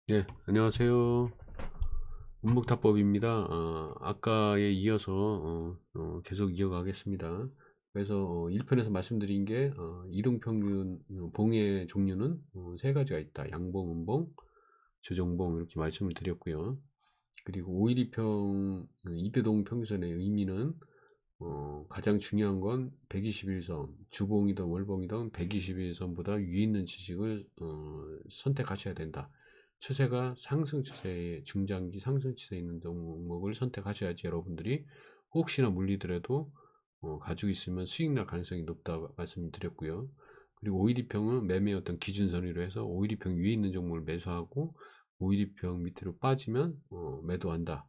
네, 안녕하세요. 운목타법입니다. 아까에 이어서 계속 이어가겠습니다. 그래서 1편에서 말씀드린 게 이동평균 봉의 종류는 세 가지가 있다. 양봉, 음봉, 조정봉 이렇게 말씀을 드렸고요. 그리고 512평 이대동 평균선의 의미는 가장 중요한 건 121선, 주봉이든 월봉이든 121선보다 위에 있는 지식을 선택하셔야 된다. 추세가 상승 추세에 중장기 상승 추세에 있는 종목을 선택하셔야지 여러분들이 혹시나 물리더라도 가지고 있으면 수익 날 가능성이 높다 말씀드렸고요. 그리고 512평은 매매 어떤 기준선으로 해서 512평 위에 있는 종목을 매수하고 512평 밑으로 빠지면 매도한다.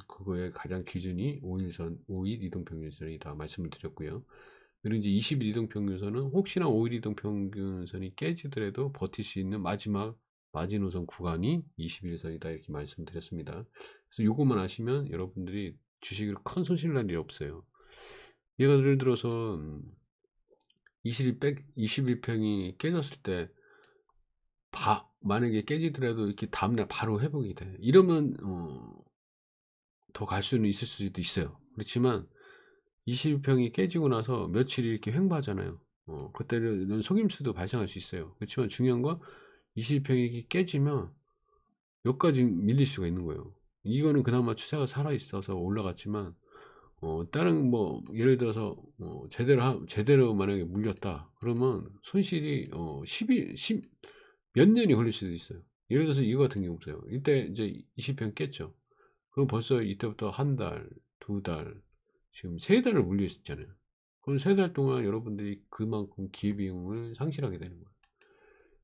그거의 가장 기준이 5일선, 5일 이동평균선이다 말씀을 드렸고요. 그리고 이제 20일 이동평균선은 혹시나 5일 이동평균선이 깨지더라도 버틸 수 있는 마지막 마지노선 구간이 21선이다 이렇게 말씀드렸습니다. 그래서 요것만 아시면 여러분들이 주식을 큰 손실 날 일이 없어요. 예를 들어서 21평이 깨졌을 때 만약에 깨지더라도 이렇게 다음날 바로 회복이 돼. 이러면 더 갈 수는 있을 수도 있어요. 그렇지만 21평이 깨지고 나서 며칠이 이렇게 횡보하잖아요. 그때는 속임수도 발생할 수 있어요. 그렇지만 중요한 건 21평이 깨지면 여기까지 밀릴 수가 있는 거예요. 이거는 그나마 추세가 살아있어서 올라갔지만 다른 뭐 예를 들어서 제대로 만약에 물렸다 그러면 손실이 10몇 년이 걸릴 수도 있어요. 예를 들어서 이거 같은 경우도요. 이때 이제 20평 깼죠. 그럼 벌써 이때부터 한 달, 두 달, 지금 세 달을 물려 있었잖아요. 그럼 세 달 동안 여러분들이 그만큼 기회비용을 상실하게 되는 거예요.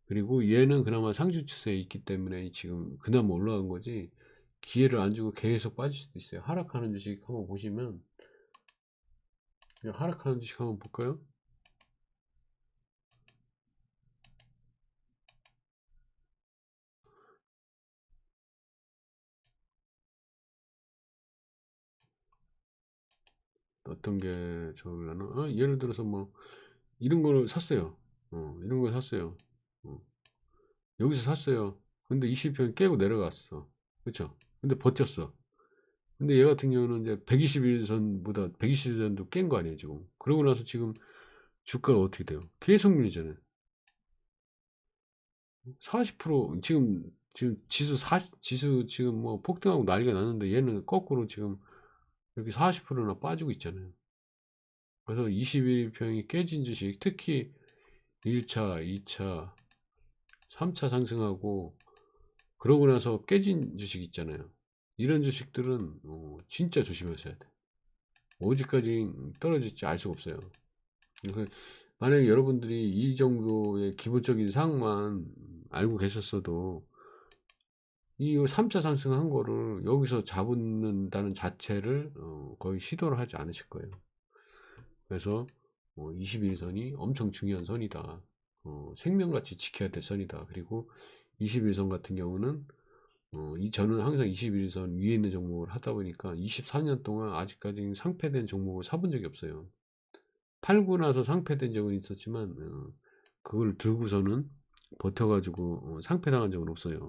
그리고 얘는 그나마 상승 추세에 있기 때문에 지금 그나마 올라간 거지, 기회를 안 주고 계속 빠질 수도 있어요. 하락하는 주식 한번 보시면, 하락하는 주식 한번 볼까요? 어떤 게 좋으려나? 예를 들어서 뭐 이런 거를 샀어요. 이런 걸 샀어요. 어, 여기서 샀어요. 근데 20편 깨고 내려갔어. 그쵸? 근데 버텼어. 근데 얘 같은 경우는 이제 121선보다 121선도 깬 거 아니에요, 지금. 그러고 나서 지금 주가가 어떻게 돼요? 계속 밀리잖아요. 40% 지금 지수 지금 뭐 폭등하고 난리가 났는데 얘는 거꾸로 지금 이렇게 40%나 빠지고 있잖아요. 그래서 21평이 깨진 주식, 특히 1차, 2차, 3차 상승하고 그러고 나서 깨진 주식 있잖아요. 이런 주식들은 진짜 조심하셔야 돼. 어디까지 떨어질지 알 수가 없어요. 그래서 만약에 여러분들이 이 정도의 기본적인 사항만 알고 계셨어도 이 3차 상승한 거를 여기서 잡는다는 자체를 거의 시도를 하지 않으실 거예요. 그래서 21선이 엄청 중요한 선이다. 생명같이 지켜야 될 선이다. 그리고 21선 같은 경우는 저는 항상 21선 위에 있는 종목을 하다 보니까 24년 동안 아직까지 상패된 종목을 사본 적이 없어요. 팔고 나서 상패된 적은 있었지만 그걸 들고서는 버텨가지고 상패당한 적은 없어요.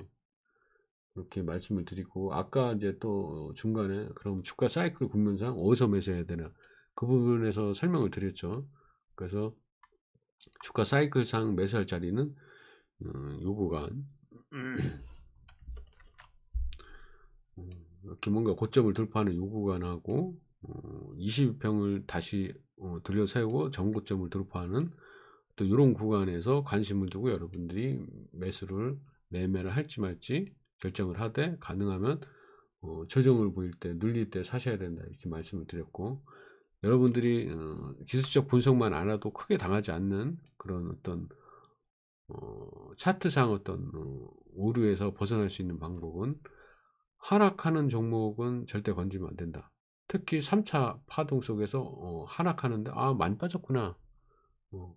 그렇게 말씀을 드리고, 아까 이제 또 중간에 그럼 주가 사이클 국면상 어디서 매수해야 되나 그 부분에서 설명을 드렸죠. 그래서 주가 사이클상 매수할 자리는 요 구간 이렇게 뭔가 고점을 돌파하는 요 구간하고 20평을 다시 들려 세우고 전고점을 돌파하는 또 이런 구간에서 관심을 두고 여러분들이 매매를 할지 말지 결정을 하되, 가능하면 조정을 보일 때 눌릴 때 사셔야 된다 이렇게 말씀을 드렸고, 여러분들이 기술적 분석만 알아도 크게 당하지 않는 그런 어떤 차트상 어떤 오류에서 벗어날 수 있는 방법은, 하락하는 종목은 절대 건지면 안 된다. 특히 3차 파동 속에서 하락하는데 많이 빠졌구나, 뭐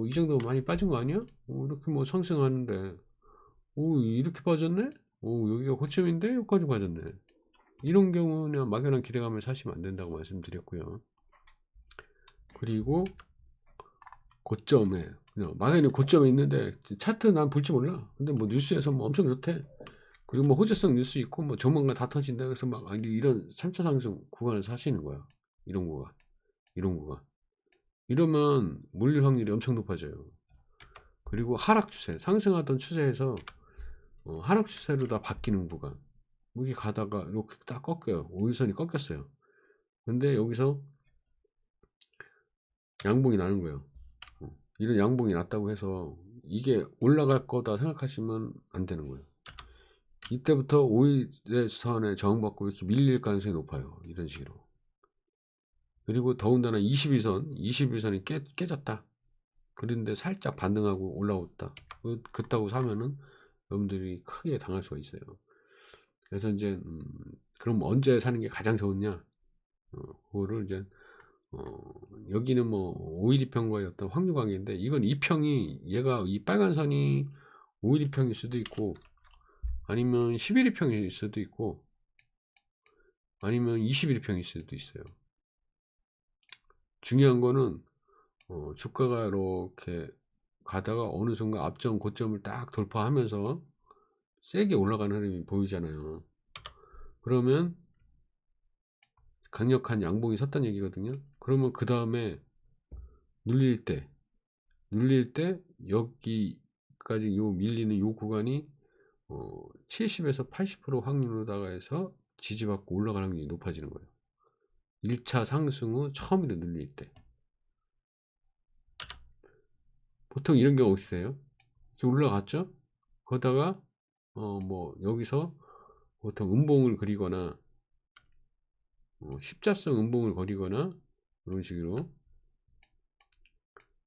이 정도 많이 빠진 거 아니야? 이렇게 뭐 상승하는데 이렇게 빠졌네? 여기가 고점인데 여기까지 빠졌네. 이런 경우는 막연한 기대감을 사시면 안 된다고 말씀드렸고요. 그리고 고점에 그냥 막연히 고점에 있는데 차트 난 볼지 몰라. 근데 뭐 뉴스에서 뭐 엄청 좋대. 그리고 뭐 호재성 뉴스 있고 뭐 조만간 다 터진다. 그래서 막 아니 이런 3차 상승 구간에서 하시는 거야. 이런 구간, 이런 구간. 이러면 물릴 확률이 엄청 높아져요. 그리고 하락 추세, 상승하던 추세에서 하락 추세로 다 바뀌는 구간. 여기 가다가 이렇게 딱 꺾여요. 5일선이 꺾였어요. 근데 여기서 양봉이 나는 거예요. 이런 양봉이 났다고 해서 이게 올라갈 거다 생각하시면 안 되는 거예요. 이때부터 5일의 선에 저항받고 이렇게 밀릴 가능성이 높아요. 이런 식으로. 그리고 더군다나 21선이 깨졌다. 그런데 살짝 반등하고 올라왔다. 그따고 사면은 여러분들이 크게 당할 수가 있어요. 그래서 이제 그럼 언제 사는 게 가장 좋으냐? 그거를 이제 여기는 뭐 5일2평과의 어떤 확률 관계인데 이건 2평이 얘가 이 빨간 선이 5일2평일 수도 있고 아니면 11일평일 수도 있고 아니면 21일평일 수도 있어요. 중요한 거는 주가가 이렇게 가다가 어느 순간 앞점 고점을 딱 돌파하면서 세게 올라가는 흐름이 보이잖아요. 그러면 강력한 양봉이 섰다는 얘기거든요. 그러면 그 다음에 눌릴 때 여기까지 요 밀리는 요 구간이 70에서 80% 확률로다가 해서 지지받고 올라가는 확률이 높아지는 거예요. 1차 상승 후 처음으로 눌릴 때. 보통 이런 경우 있어요. 이렇게 올라갔죠? 그러다가 뭐 여기서 보통 음봉을 그리거나 십자성 음봉을 그리거나 이런 식으로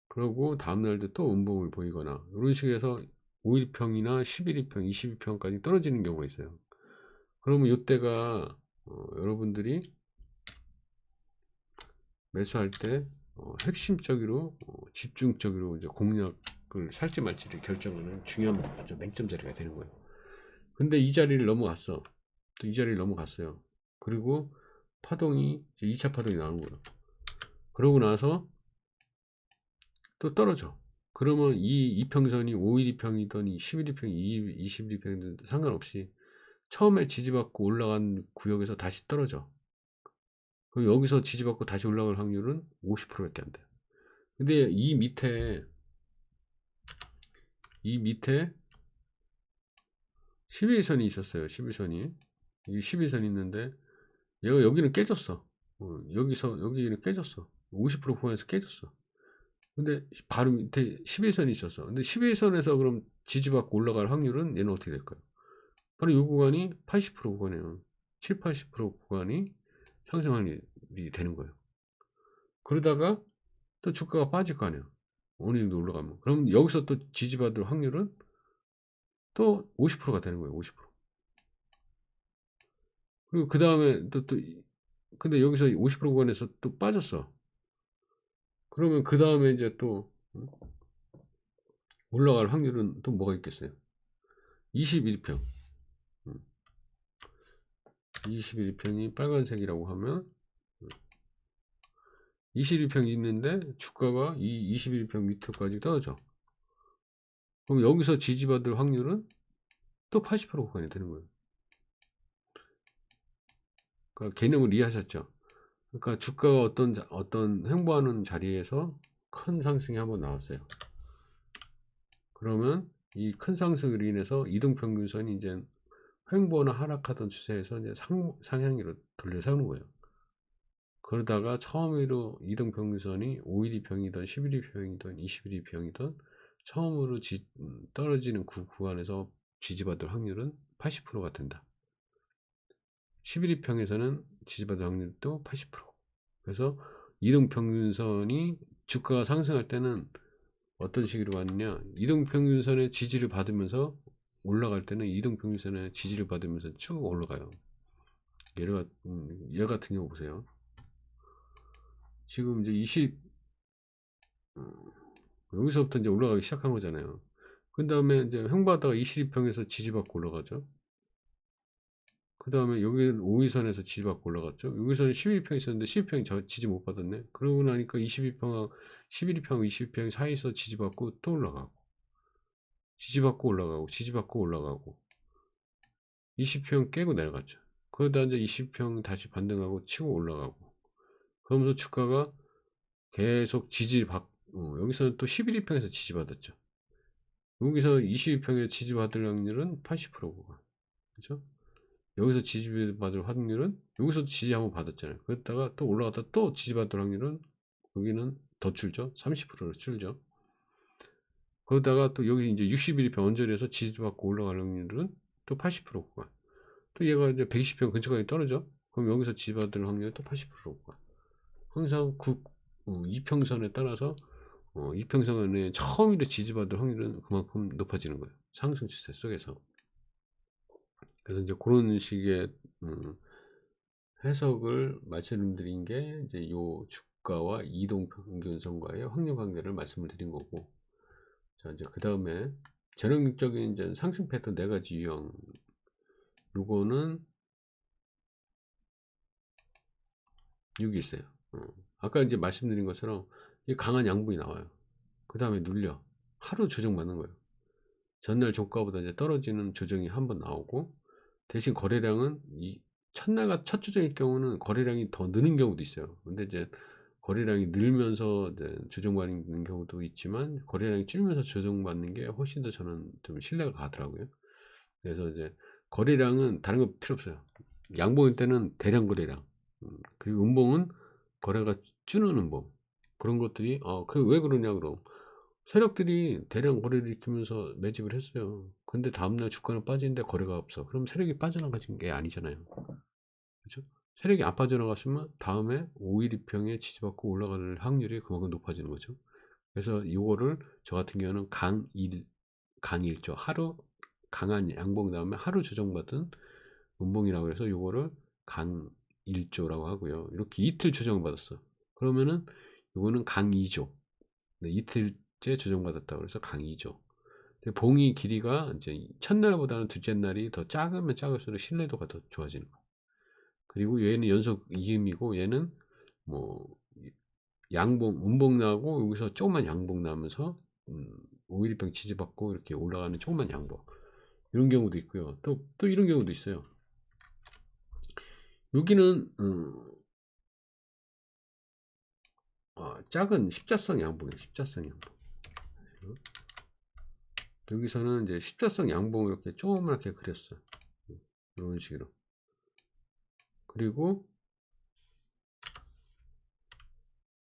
그러고 다음날도 또 음봉을 보이거나 이런 식으로 해서 5일평이나 11일평, 22평까지 떨어지는 경우가 있어요. 그러면 이때가 여러분들이 매수할 때 핵심적으로 집중적으로 이제 공략을 살지 말지를 결정하는 중요한 맹점 자리가 되는 거예요. 근데 이 자리를 넘어갔어. 또 이 자리를 넘어갔어요. 그리고 파동이 이제 2차 파동이 나온 거예요. 그러고 나서 또 떨어져. 그러면 이 이평선이 5일2평이든 11일평, 21일평이든 상관없이 처음에 지지받고 올라간 구역에서 다시 떨어져. 그럼 여기서 지지받고 다시 올라갈 확률은 50%밖에 안 돼요. 근데 이 밑에 11선이 있었어요. 11선이. 이 11선이 있는데 얘가 여기는 깨졌어. 여기는 깨졌어. 50% 구간에서 깨졌어. 근데 바로 밑에 11선이 있었어. 근데 11선에서 그럼 지지받고 올라갈 확률은 얘는 어떻게 될까요? 바로 이 구간이 80% 구간이에요. 7, 80% 구간이 상승 확률이 되는 거예요. 그러다가 또 주가가 빠질 거 아니에요. 어느 정도 올라가면. 그럼 여기서 또 지지받을 확률은 또 50%가 되는 거예요. 50%. 그리고 그 다음에 근데 여기서 50% 구간에서 또 빠졌어. 그러면 그 다음에 이제 또 올라갈 확률은 또 뭐가 있겠어요? 21평. 21평이 빨간색이라고 하면 21평이 있는데 주가가 이 21평 밑에까지 떨어져. 그럼 여기서 지지받을 확률은 또 80% 구간이 되는 거예요. 그러니까 개념을 이해하셨죠? 그러니까 주가가 어떤 횡보하는 자리에서 큰 상승이 한번 나왔어요. 그러면 이 큰 상승으로 인해서 이동평균선이 이제 횡보나 하락하던 추세에서 이제 상향으로 돌려 세우는 거예요. 그러다가 처음으로 이동평균선이 5일2평이든 11일평이든 21일평이든 처음으로 떨어지는 그 구간에서 지지받을 확률은 80%가 된다. 11일평에서는 지지받을 확률도 80%. 그래서 이동평균선이 주가가 상승할 때는 어떤 식으로 가느냐, 이동평균선의 지지를 받으면서 올라갈 때는 이동평균선의 지지를 받으면서 쭉 올라가요. 얘 같은 경우 보세요. 지금 이제 여기서부터 이제 올라가기 시작한 거잖아요. 그 다음에 이제 횡보하다가 22평에서 지지받고 올라가죠. 그 다음에 여기는 5위선에서 지지받고 올라갔죠. 여기서는 11평 있었는데 12평이 지지 못 받았네. 그러고 나니까 22평, 11평, 22평 사이에서 지지받고 또 올라가고, 지지받고 올라가고, 지지받고 올라가고, 20평 깨고 내려갔죠. 그러다 이제 20평 다시 반등하고 치고 올라가고, 그러면서 주가가 계속 여기서는 또 11평에서 지지받았죠. 여기서 22평에 지지받을 확률은 80%고, 그죠? 여기서 지지받을 확률은 여기서도 지지 한번 받았잖아요. 그랬다가 또 올라갔다 또 지지받을 확률은 여기는 더 줄죠. 30%로 줄죠. 그러다가 또 여기 이제 61평 언저리에서 지지받고 올라갈 확률은 또 80%가. 또 얘가 이제 120평 근처까지 떨어져. 그럼 여기서 지지받을 확률이 또 80%가. 항상 이평선에 따라서 이평선에 처음으로 지지받을 확률은 그만큼 높아지는 거예요. 상승 추세 속에서. 그래서 이제 그런 식의 해석을 말씀드린 게 이제 요 주가와 이동평균선과의 확률 관계를 말씀을 드린 거고, 자 이제 그 다음에 전형적인 이제 상승 패턴 4가지 유형, 요거는 여기 있어요. 아까 이제 말씀드린 것처럼 이 강한 양봉이 나와요. 그 다음에 눌려 하루 조정받는 거예요. 전날 종가보다 이제 떨어지는 조정이 한번 나오고, 대신 거래량은 이 첫 조정일 경우는 거래량이 더 느는 경우도 있어요. 근데 이제 거래량이 늘면서 이제 조정받는 경우도 있지만, 거래량이 줄면서 조정받는 게 훨씬 더 저는 좀 신뢰가 가더라고요. 그래서 이제 거래량은 다른 거 필요 없어요. 양봉일 때는 대량 거래량, 그리고 음봉은 거래가 주는 음봉, 그런 것들이 그 왜 그러냐, 그럼 세력들이 대량 거래를 일으키면서 매집을 했어요. 근데 다음날 주가는 빠지는데 거래가 없어. 그럼 세력이 빠져나가진 게 아니잖아요. 그렇죠? 세력이 안 빠져나갔으면 다음에 5일2평에 지지받고 올라갈 확률이 그만큼 높아지는 거죠. 그래서 이거를 저 같은 경우는 강일조, 하루 강한 양봉 다음에 하루 조정받은 음봉이라고 해서 이거를 강일조라고 하고요. 이렇게 이틀 조정받았어. 그러면은 이거는 강이조. 네, 이틀째 조정받았다고 그래서 강이죠. 봉이 길이가 이제 첫날보다는 둘째 날이 더 작으면 작을수록 신뢰도가 더 좋아지는 거예요. 그리고 얘는 연속 이음이고, 얘는 뭐 양봉, 음봉 나고 여기서 조그만 양봉 나면서 5일평 지지받고 이렇게 올라가는 조그만 양봉, 이런 경우도 있고요. 또 이런 경우도 있어요. 여기는 작은 십자성 양봉이에요. 십자성 양봉. 여기서는 이제 십자성 양봉을 이렇게 조그맣게 그렸어요. 이런 식으로. 그리고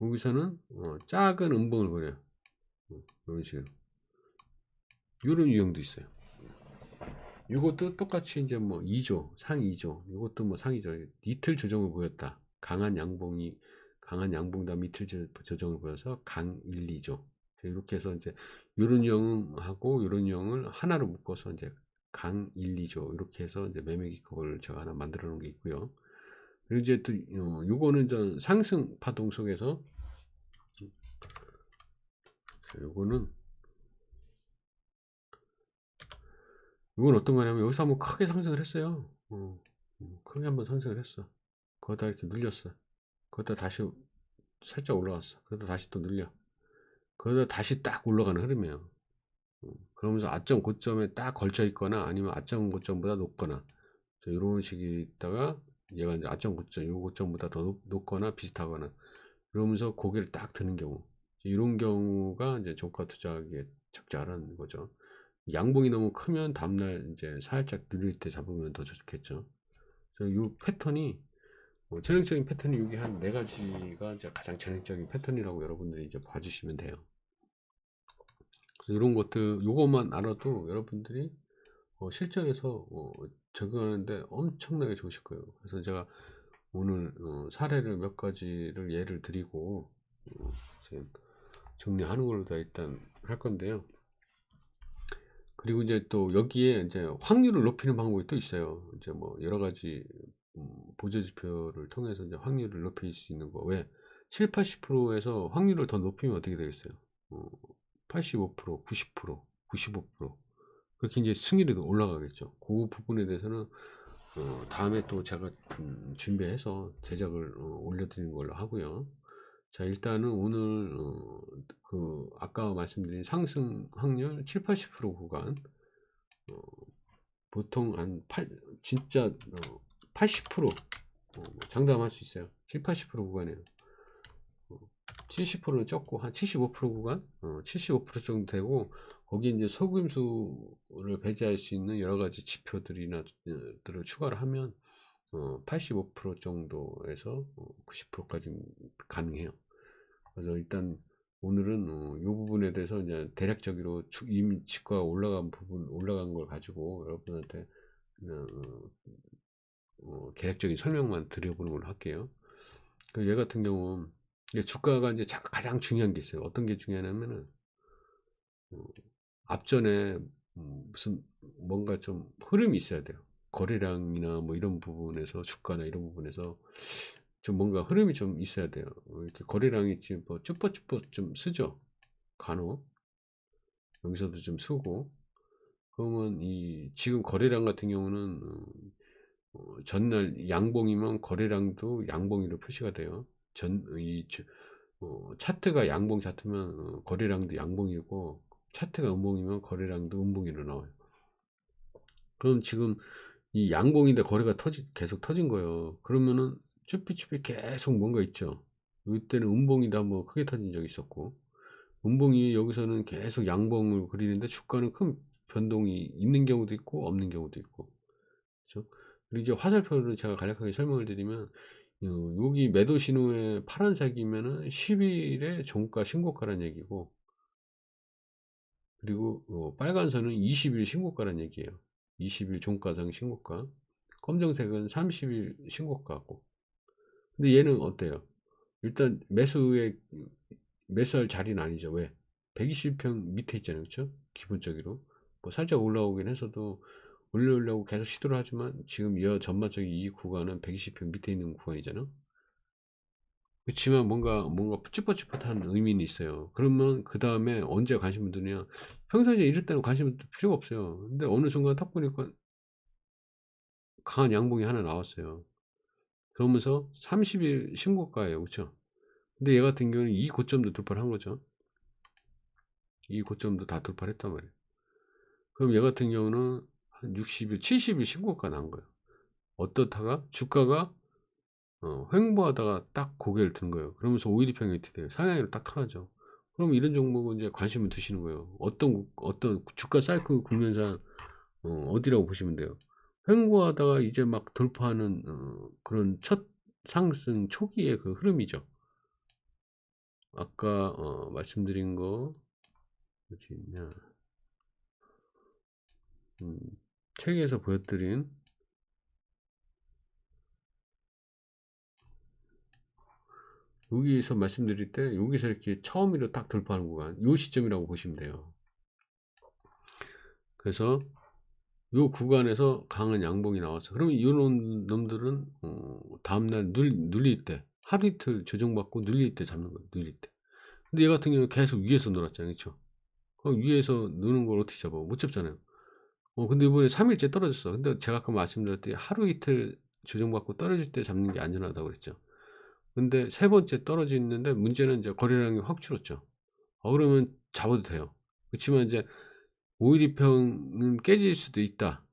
여기서는 작은 음봉을 그려요. 이런 식으로. 이런 유형도 있어요. 이것도 똑같이 이제 뭐 2조, 상 2조, 이것도 뭐 상 2조, 이틀 조정을 보였다. 강한 양봉 다음 이틀 조정을 보여서 강 1, 2조. 이렇게 해서 이제 이런 유형하고 이런 유형을 하나로 묶어서 이제 강 1, 2조 이렇게 해서 이제 매매 기법을 제가 하나 만들어 놓은 게 있고요. 그리고 이제 또 요거는 전 상승 파동 속에서, 요거는 이건 어떤 거냐면 여기서 한번 크게 상승을 했어요. 크게 한번 상승을 했어. 그러다 이렇게 눌렸어. 그러다 다시 살짝 올라갔어. 그러다 다시 또 눌려. 그러다 다시 딱 올라가는 흐름이에요. 그러면서 아점 고점에 딱 걸쳐 있거나 아니면 아점 고점보다 높거나 이런 식이 있다가 얘가 이제 아점 고점, 요 고점보다 더 높거나 비슷하거나 이러면서 고개를 딱 드는 경우, 이런 경우가 이제 종가 투자하기에 적절한 거죠. 양봉이 너무 크면 다음날 이제 살짝 늘릴 때 잡으면 더 좋겠죠. 그래서 이 패턴이 전형적인 패턴이 여기 한 4가지가 이제 가장 전형적인 패턴이라고 여러분들이 이제 봐주시면 돼요. 이런 것들, 요것만 알아도 여러분들이 실전에서 적용하는데 엄청나게 좋으실 거예요. 그래서 제가 오늘 사례를 몇 가지를 예를 드리고 지금 정리하는 걸로 다 일단 할 건데요. 그리고 이제 또 여기에 이제 확률을 높이는 방법이 또 있어요. 이제 뭐 여러 가지 보조 지표를 통해서 이제 확률을 높일 수 있는 거. 왜 7, 80%에서 확률을 더 높이면 어떻게 되겠어요? 85%, 90%, 95% 그렇게 이제 승률이 올라가겠죠. 그 부분에 대해서는 다음에 또 제가 준비해서 제작을 올려드리는 걸로 하고요. 자, 일단은 오늘 아까 말씀드린 상승 확률 7, 80% 구간, 보통 한 진짜 80% 장담할 수 있어요. 7, 80% 구간이에요. 70%는 적고 한 75% 구간, 75% 정도 되고, 거기 이제 속임수를 배제할 수 있는 여러 가지 지표들이나 들을 추가를 하면 85% 정도에서 90%까지 가능해요. 그래서 일단 오늘은 이 부분에 대해서 이제 대략적으로 이미 주가가 올라간 걸 가지고 여러분한테 그냥 계략적인 설명만 드려보는 걸로 할게요. 얘 같은 경우 주가가 이제 가장 중요한 게 있어요. 어떤 게 중요하냐면은 앞전에 무슨 뭔가 좀 흐름이 있어야 돼요. 거래량이나 뭐 이런 부분에서 주가나 이런 부분에서 좀 뭔가 흐름이 좀 있어야 돼요. 이렇게 거래량이 지금 뭐 쭈뼛쭈뼛 좀 쓰죠. 간혹 여기서도 좀 쓰고, 그러면 이 지금 거래량 같은 경우는 전날 양봉이면 거래량도 양봉으로 표시가 돼요. 차트가 양봉 차트면 거래량도 양봉이고, 차트가 음봉이면 거래량도 음봉이로 나와요. 그럼 지금 이 양봉인데 거래가 계속 터진 거예요. 그러면은 쭈삐쭈삐 계속 뭔가 있죠. 이때는 음봉이다 한번 크게 터진 적이 있었고, 음봉이 여기서는 계속 양봉을 그리는데 주가는 큰 변동이 있는 경우도 있고 없는 경우도 있고, 그렇죠? 그리고 이제 화살표를 제가 간략하게 설명을 드리면, 여기 매도 신호의 파란색이면은 10일의 종가 신고가란 얘기고, 그리고 빨간 선은 20일 신고가란 얘기예요. 20일 종가상 신고가. 검정색은 30일 신고가고. 근데 얘는 어때요? 일단 매수할 자리는 아니죠. 왜? 120평 밑에 있잖아요. 그렇죠? 기본적으로 뭐 살짝 올라오긴 했어도 올려오려고 계속 시도를 하지만 지금 이 전반적인 이 구간은 120평 밑에 있는 구간이잖아. 그렇지만 뭔가 쭈뼛쭈뼛한 의미는 있어요. 그러면 그 다음에 언제 관심 두느냐? 평상시에 이럴 때는 관심 둘 필요가 없어요. 근데 어느 순간 딱 보니까 강한 양봉이 하나 나왔어요. 그러면서 30일 신고가예요. 그렇죠? 근데 얘 같은 경우는 이 고점도 돌파를 한 거죠. 이 고점도 다 돌파를 했단 말이에요. 그럼 얘 같은 경우는 한 60일, 70일 신고가 난 거예요. 어떻다가 주가가 횡보하다가 딱 고개를 든 거예요. 그러면서 5일이평이 이렇게 돼요. 상향으로 딱 털어져. 그럼 이런 종목은 이제 관심을 두시는 거예요. 어떤 주가 사이클 국면상 어디라고 보시면 돼요. 횡보하다가 이제 막 돌파하는 그런 첫 상승 초기의 그 흐름이죠. 아까 말씀드린 거 어디 있냐? 책에서 보여드린 여기서 말씀드릴 때 여기서 이렇게 처음으로 딱 돌파하는 구간, 요 시점이라고 보시면 돼요. 그래서 요 구간에서 강한 양봉이 나왔어. 그러면 이런 놈들은 다음날 눌릴 때 하루 이틀 조정받고 눌릴 때 잡는 거예요. 눌릴 때. 근데 얘 같은 경우는 계속 위에서 놀았잖아요. 그렇죠? 그럼 위에서 노는 걸 어떻게 잡아? 못 잡잖아요. 근데 이번에 3일째 떨어졌어. 근데 제가 아까 말씀드렸더니 하루 이틀 조정받고 떨어질 때 잡는 게 안전하다고 그랬죠. 근데 세 번째 떨어지는데 문제는 이제 거래량이 확 줄었죠. 그러면 잡아도 돼요. 그렇지만 이제 5일 이평은 깨질 수도 있다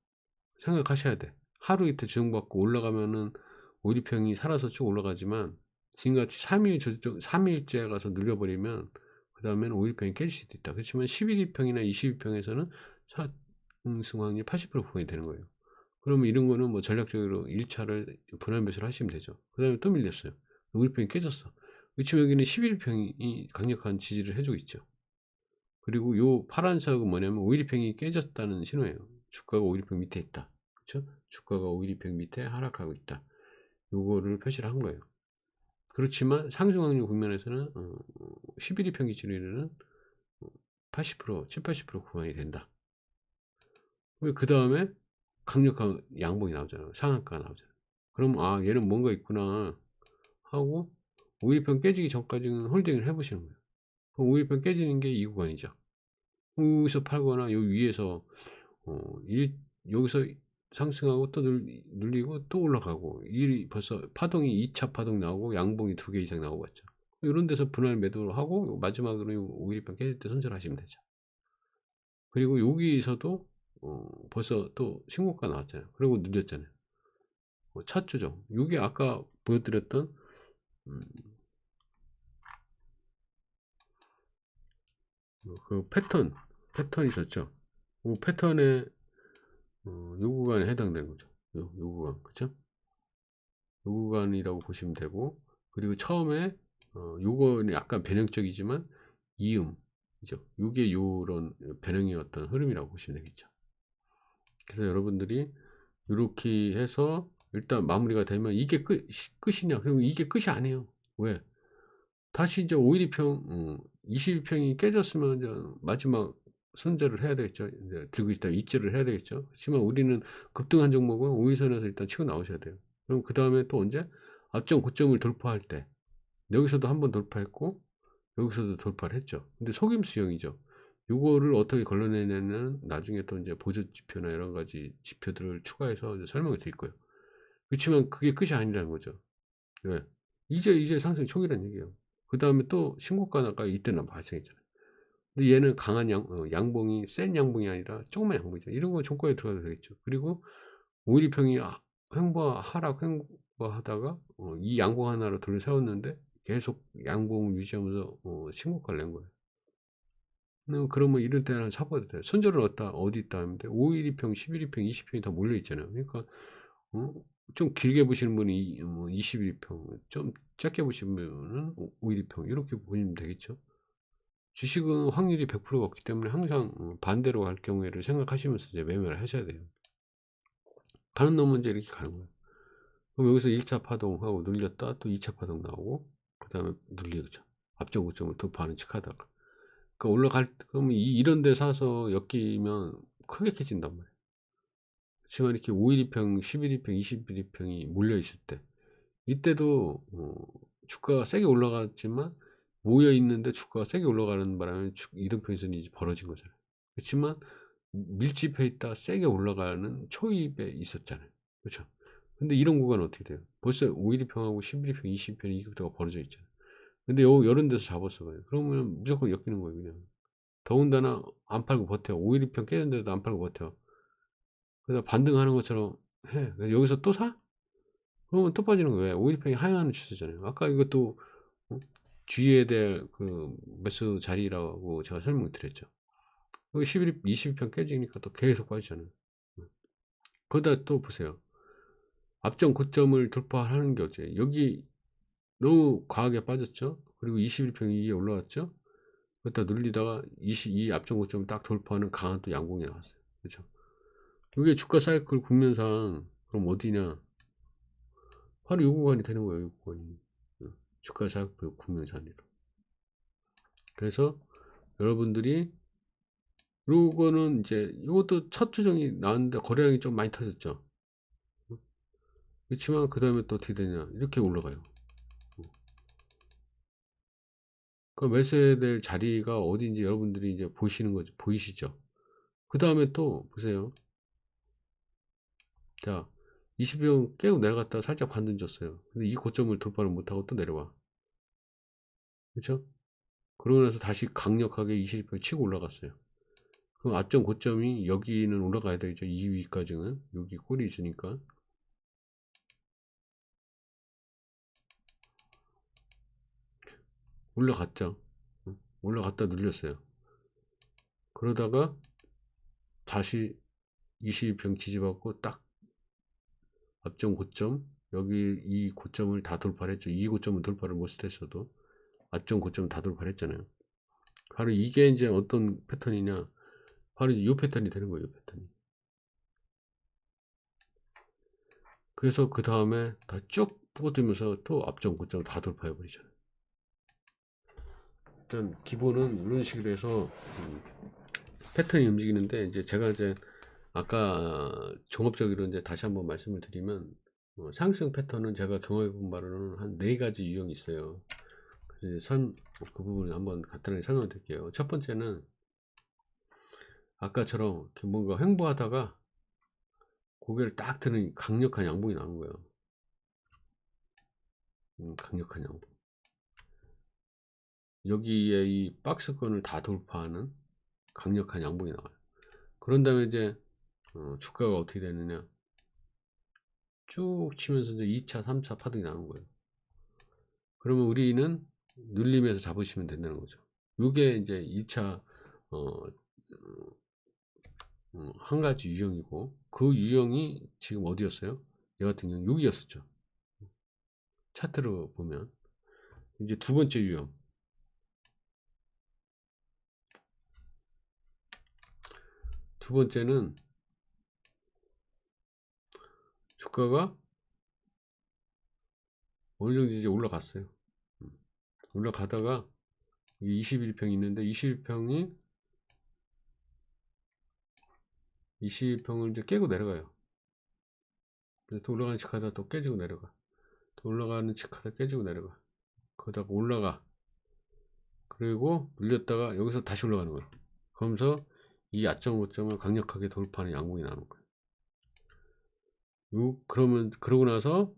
생각하셔야 돼. 하루 이틀 조정받고 올라가면은 5일 이평이 살아서 쭉 올라가지만 지금같이 3일째 가서 눌려버리면 그 다음에는 5일 이평이 깨질 수도 있다. 그렇지만 11일평이나 20일평에서는 상승 확률이 80% 부분이 되는 거예요. 그러면 이런 거는 뭐 전략적으로 1차를 분할 매수를 하시면 되죠. 그 다음에 또 밀렸어요. 5일평이 깨졌어. 그렇지만 여기는 11일평이 강력한 지지를 해주고 있죠. 그리고 요 파란색은 뭐냐면 5일이평이 깨졌다는 신호예요. 주가가 5일이평 밑에 있다. 그렇죠? 주가가 5일이평 밑에 하락하고 있다. 요거를 표시를 한 거예요. 그렇지만 상승 확률 국면에서는 11일평 기준으로는 80%, 7, 80% 구간이 된다. 그 다음에 강력한 양봉이 나오잖아요. 상한가가 나오잖아요. 그럼 얘는 뭔가 있구나 하고 5일평 깨지기 전까지는 홀딩을 해보시는 거예요. 그럼 5일평 깨지는 게 이 구간이죠. 여기서 팔거나 여기 위에서 여기서 상승하고 또 눌리고 또 올라가고, 이 벌써 파동이 2차 파동 나오고 양봉이 2개 이상 나오고 왔죠. 이런 데서 분할 매도를 하고 마지막으로 5일평 깨질 때 손절하시면 되죠. 그리고 여기서도 벌써 또 신고가 나왔잖아요. 그리고 눌렸잖아요. 첫 조정. 이게 아까 보여드렸던 그 패턴이 있었죠. 그 패턴에 요 구간에 해당되는 거죠. 요 구간, 그쵸? 요 구간이라고 보시면 되고, 그리고 처음에 요거는 약간 변형적이지만 이음이죠. 요게 요런 변형의 어떤 흐름이라고 보시면 되겠죠. 그래서 여러분들이 이렇게 해서 일단 마무리가 되면 이게 끝이냐? 그리고 이게 끝이 아니에요. 왜? 다시 이제 5일평, 21평이 깨졌으면 이제 마지막 손절을 해야 되겠죠. 이제 들고 있다 익절을 해야 되겠죠. 하지만 우리는 급등한 종목은 5일선에서 일단 치고 나오셔야 돼요. 그럼 그 다음에 또 언제? 앞전 고점을 돌파할 때, 여기서도 한번 돌파했고 여기서도 돌파를 했죠. 근데 속임수형이죠. 요거를 어떻게 걸러내냐는 나중에 또 이제 보조 지표나 여러 가지 지표들을 추가해서 이제 설명을 드릴 거예요. 그렇지만 그게 끝이 아니라는 거죠. 왜? 이제 상승 초기란 얘기예요. 그 다음에 또 신고가가 이때는 발생했잖아요. 근데 얘는 강한 양봉이 센 양봉이 아니라 조그만 양봉이죠. 이런 거 종가에 들어가도 되겠죠. 그리고 5일평이 하락 횡보하다가 이 양봉 하나로 돌려 세웠는데 계속 양봉을 유지하면서 신고가를 낸 거예요. 그러면 이럴 때는 사봐도 돼요. 손절은 어디 있다 하는데 5일평, 11일평, 20평이 다 몰려 있잖아요. 그러니까 좀 길게 보시는 분이 21평, 좀 짧게 보시는 분은 5일평 이렇게 보시면 되겠죠. 주식은 확률이 100%가 없기 때문에 항상 반대로 갈 경우를 생각하시면서 이제 매매를 하셔야 돼요. 가는 놈은 이제 이렇게 가는 거예요. 그럼 여기서 1차 파동하고 눌렸다 또 2차 파동 나오고 그 다음에 눌리죠. 앞전 고점을 돌파하는 척 하다가 그러니까 그러면 이런 데 사서 엮이면 크게 깨진단 말이에요. 그렇지만 이렇게 5일평, 11일평, 21일평이 몰려 있을 때 이때도 주가가 세게 올라갔지만 모여 있는데 주가가 세게 올라가는 바람에 이등평선이 이제 벌어진 거잖아요. 그렇지만 밀집해 있다 세게 올라가는 초입에 있었잖아요. 그렇죠? 근데 이런 구간은 어떻게 돼요? 벌써 5일평하고 11일평, 20일평 이것도가 벌어져 있잖아요. 근데 이런 데서 잡았어요. 그러면 무조건 엮이는 거예요, 그냥. 더군다나 안 팔고 버텨. 5일평 깨는데도 안 팔고 버텨. 그래서 반등하는 것처럼 해. 여기서 또 사? 그러면 또 빠지는 거예요. 5일평이 하향하는 추세잖아요. 아까 이것도 주의해야 될 그 매수 자리라고 제가 설명을 드렸죠. 여기 11일, 20일평 깨지니까 또 계속 빠지잖아요. 그러다 또 보세요. 앞전 고점을 돌파하는 게 어째 여기 너무 과하게 빠졌죠. 그리고 21평이 위에 올라왔죠. 그러다 눌리다가 이 앞전 고점을 딱 돌파하는 강한 또 양봉이 나왔어요. 그렇죠? 이게 주가 사이클 국면상 그럼 어디냐? 바로 요 구간이 되는 거예요. 요 구간이. 주가 사이클 국면상으로. 그래서 여러분들이 요거는 이제 이것도 첫 조정이 나왔는데 거래량이 좀 많이 터졌죠. 그렇지만 그 다음에 또 어떻게 되냐? 이렇게 올라가요. 그 매수해야 될 자리가 어디인지 여러분들이 이제 보시는 거죠. 보이시죠? 그 다음에 또 보세요. 자, 20일 깨고 내려갔다가 살짝 반등 줬어요. 근데 이 고점을 돌파를 못하고 또 내려와. 그렇죠? 그러고 나서 다시 강력하게 20일 치고 올라갔어요. 그럼 앞전 고점이 여기는 올라가야 되죠. 2위까지는. 여기 꼴이 있으니까. 올라갔죠. 올라갔다 눌렸어요. 그러다가 다시 20평 지지받고 딱 앞전 고점 여기 이 고점을 다 돌파를 했죠. 이 고점은 돌파를 못했어도 앞전 고점 다 돌파를 했잖아요. 바로 이게 이제 어떤 패턴이냐, 바로 이 패턴이 되는 거예요. 이 패턴이. 그래서 그 다음에 다 쭉 뽑아들면서 또 앞전 고점을 다 돌파해 버리잖아요. 일단 기본은 이런 식으로 해서 패턴이 움직이는데, 이제 제가 이제 아까 종합적으로 이제 다시 한번 말씀을 드리면 상승 패턴은 제가 경험해 본 바로는 한 4가지 유형이 있어요. 그래서 그 부분을 한번 간단하게 설명해 드릴게요. 첫 번째는 아까처럼 뭔가 횡보하다가 고개를 딱 드는 강력한 양봉이 나오는 거예요. 강력한 양봉. 여기에 이 박스권을 다 돌파하는 강력한 양봉이 나와요. 그런 다음에 이제 주가가 어떻게 되느냐, 쭉 치면서 이제 2차 3차 파동이 나오는 거예요. 그러면 우리는 눌림에서 잡으시면 된다는 거죠. 이게 이제 2차 한 가지 유형이고, 그 유형이 지금 어디였어요? 얘 같은 경우는 여기였었죠. 차트로 보면 이제 두 번째 유형, 두 번째는 주가가 어느 정도 이제 올라갔어요. 올라가다가 21평이 있는데 21평을 이제 깨고 내려가요. 그래서 또 올라가는 척 하다 또 깨지고 내려가, 또 올라가는 척 하다 깨지고 내려가, 그러다가 올라가, 그리고 눌렸다가 여기서 다시 올라가는 거예요. 그러면서 이 아점 고점을 강력하게 돌파하는 양봉이 나오는 거예요. 그러고 나서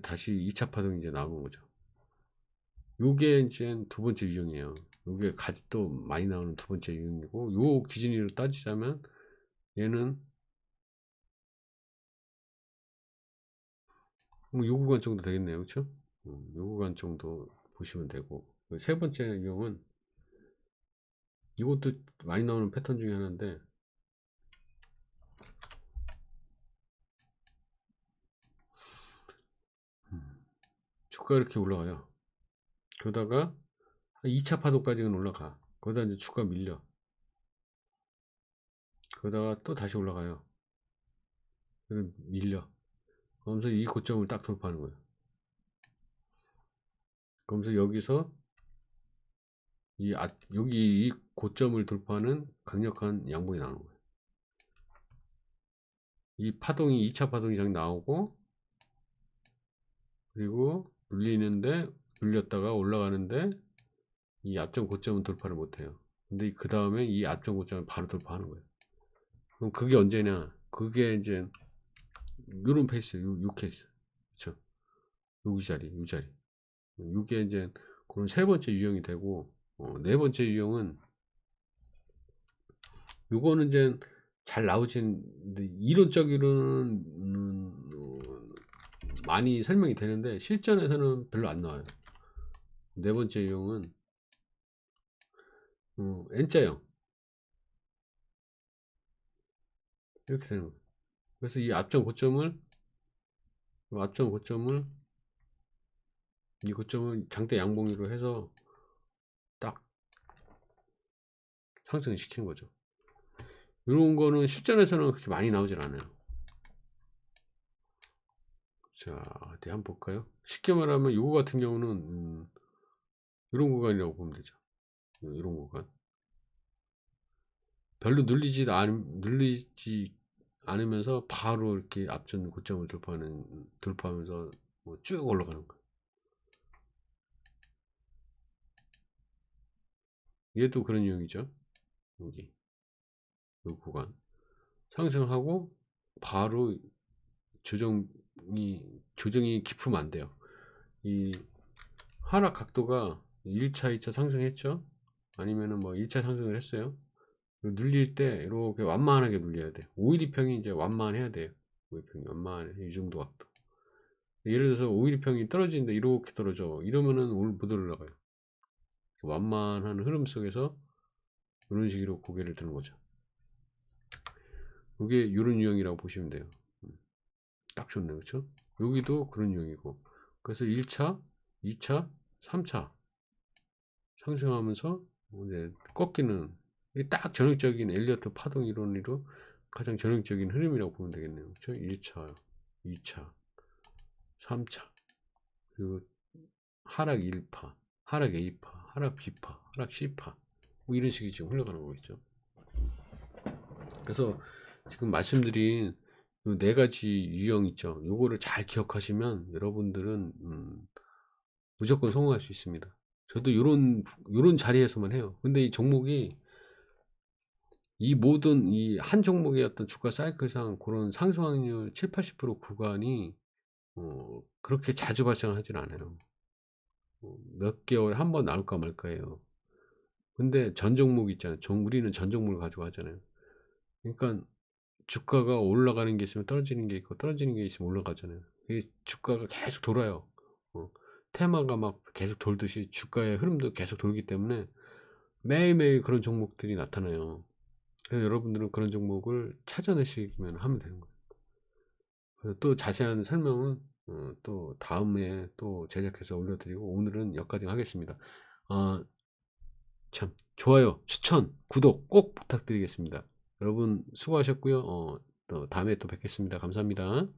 다시 2차 파동이 이제 나오는 거죠. 요게 이제 두 번째 유형이에요. 요게 또 많이 나오는 두 번째 유형이고, 요 기준으로 따지자면 얘는 뭐 요 구간 정도 되겠네요. 그쵸? 요 구간 정도 보시면 되고, 세 번째 유형은 이것도 많이 나오는 패턴 중에 하나인데, 주가 이렇게 올라가요. 그러다가 2차 파도까지는 올라가. 거기다 이제 주가 밀려. 그러다가 또 다시 올라가요. 그럼 밀려. 그러면서 이 고점을 딱 돌파하는 거예요. 그러면서 여기서 여기 이 고점을 돌파하는 강력한 양봉이 나오는 거예요. 이 파동이 2차 파동이 장 나오고, 그리고 눌렸다가 올라가는데 이 앞점 고점은 돌파를 못해요. 근데 그 다음에 이 앞점 고점을 바로 돌파하는 거예요. 그럼 그게 언제냐? 그게 이제 요런 페이스, 요 케이스. 그쵸? 여기 자리, 요 자리. 요게 이제 그런 세 번째 유형이 되고, 네 번째 유형은 요거는 이제 잘 나오진, 이론적으로는 많이 설명이 되는데 실전에서는 별로 안 나와요. 네 번째 유형은 N자형 이렇게 되는 거예요. 그래서 이 앞점 고점을 이 고점을 장대 양봉이로 해서 딱 상승시키는 거죠. 이런 거는 실전에서는 그렇게 많이 나오질 않아요. 자, 어디 한번 볼까요? 쉽게 말하면 이거 같은 경우는 이런 구간이라고 보면 되죠. 이런 구간. 별로 눌리지 않으면서 바로 이렇게 앞전 고점을 돌파하면서 뭐 쭉 올라가는 거예요. 얘도 그런 유형이죠. 여기 이 구간 상승하고 바로 조정이 깊으면 안 돼요. 이 하락 각도가 1차 2차 상승했죠. 아니면은 뭐 1차 상승을 했어요. 눌릴 때 이렇게 완만하게 눌려야 돼요. 512평이 이제 완만해야 돼요. 512평이 완만해. 이 정도 각도. 예를 들어서 512평이 떨어지는데 이렇게 떨어져. 이러면은 못 올라가요. 완만한 흐름 속에서 이런 식으로 고개를 드는 거죠. 이게 이런 유형이라고 보시면 돼요. 딱 좋네, 그렇죠? 여기도 그런 유형이고, 그래서 1차, 2차, 3차 상승하면서 이제 꺾이는, 이게 딱 전형적인 엘리어트 파동 이론으로 가장 전형적인 흐름이라고 보면 되겠네요. 그렇죠? 1차, 2차, 3차, 그리고 하락 1파, 하락 A파, 하락 B파, 하락 C파, 뭐 이런 식이 지금 흘러가는 거겠죠. 그래서 지금 말씀드린 네 가지 유형 있죠. 요거를 잘 기억하시면 여러분들은 무조건 성공할 수 있습니다. 저도 요런 자리에서만 해요. 근데 이 종목이 이 모든 이 한 종목의 어떤 주가 사이클상 그런 상승 확률 70~80% 구간이 그렇게 자주 발생하진 않아요. 몇 개월에 한 번 나올까 말까예요. 근데 전 종목 있잖아요. 우리는 전 종목을 가지고 하잖아요. 그러니까 주가가 올라가는 게 있으면 떨어지는 게 있고 떨어지는 게 있으면 올라가잖아요. 이게 주가가 계속 돌아요. 테마가 막 계속 돌듯이 주가의 흐름도 계속 돌기 때문에 매일매일 그런 종목들이 나타나요. 그래서 여러분들은 그런 종목을 찾아내시면 하면 되는 거예요. 그래서 또 자세한 설명은 또 다음에 또 제작해서 올려드리고, 오늘은 여기까지 하겠습니다. 참 좋아요, 추천, 구독 꼭 부탁드리겠습니다. 여러분 수고하셨고요. 또 다음에 또 뵙겠습니다. 감사합니다.